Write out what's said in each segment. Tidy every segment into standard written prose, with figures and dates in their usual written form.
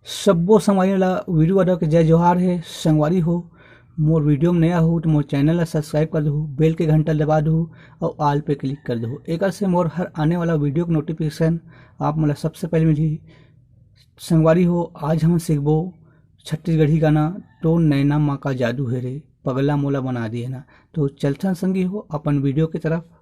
सब्बो संगवारी ला वीडियो वाला के जय जोहार है। संगवारी हो मोर वीडियो में नया हो तो मोर चैनल ला सब्सक्राइब कर दो, बेल के घंटा दबा दो और ऑल पे क्लिक कर दो। एक से मोर हर आने वाला वीडियो के नोटिफिकेशन आप मतलब सबसे पहले मिली। संगवारी हो आज हम सीखबो छत्तीसगढ़ी गाना टोर नैना माँ का जादू है रे पगला मोला बना दिए ना। तो चलथन संगी हो अपन वीडियो की तरफ।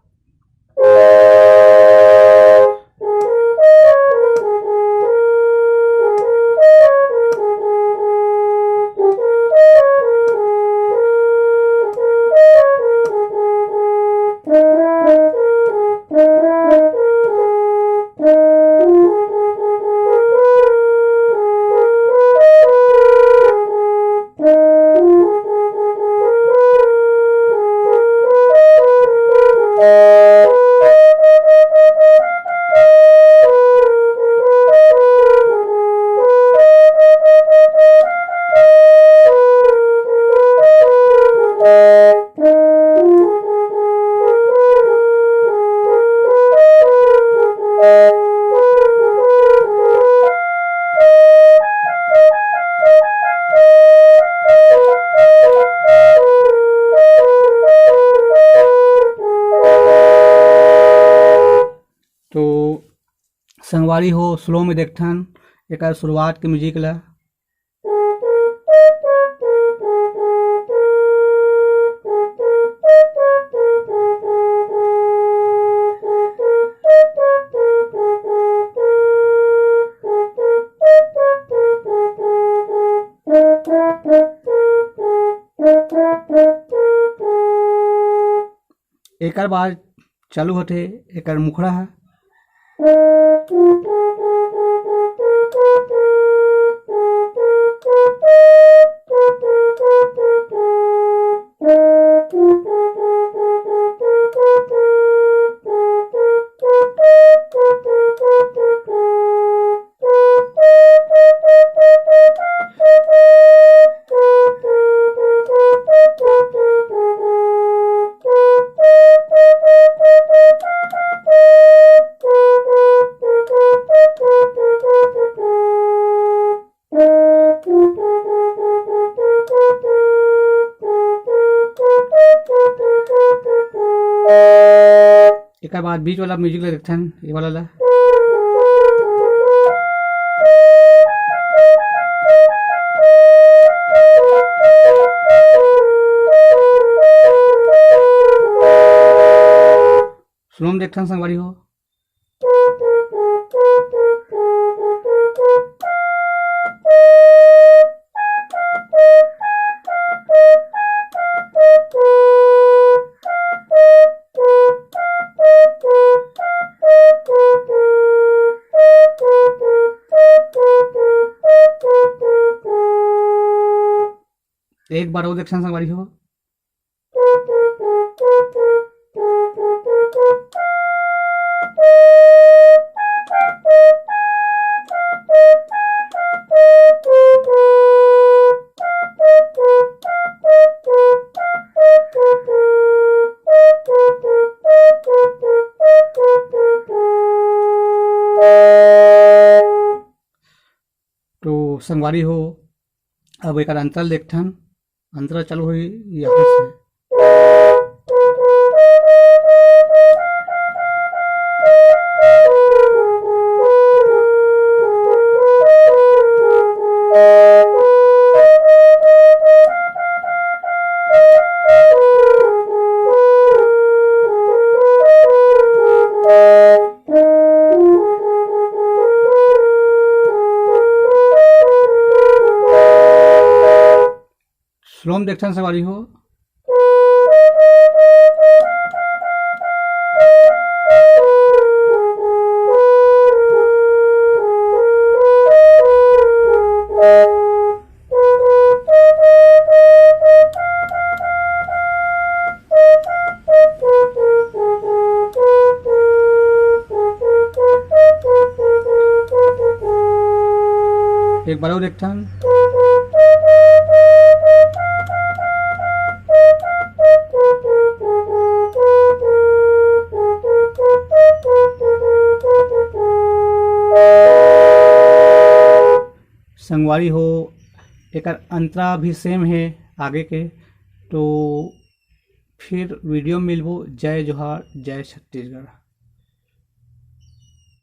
तो संगवारी हो स्लो में देखथन एक शुरुआत के म्यूजिक ला। एक बार चालू होते एक मुखड़ा है। एक बाद बीच वाला म्यूजिक ला देखथन ये वाला ला। स्लो में देखथन संगवारी हो। एक बार वो देखना संगवारी हो। तो संगवारी हो अब एक अंतराल देखथन। अंतरा चालू हुई यहाँ से। स्लो में देखथन सवारी हो। एक बार और देखथन। संगवारी हो, एक अंतरा भी सेम है आगे के। तो फिर वीडियो मिलबो। जय जोहार, जय छत्तीसगढ़।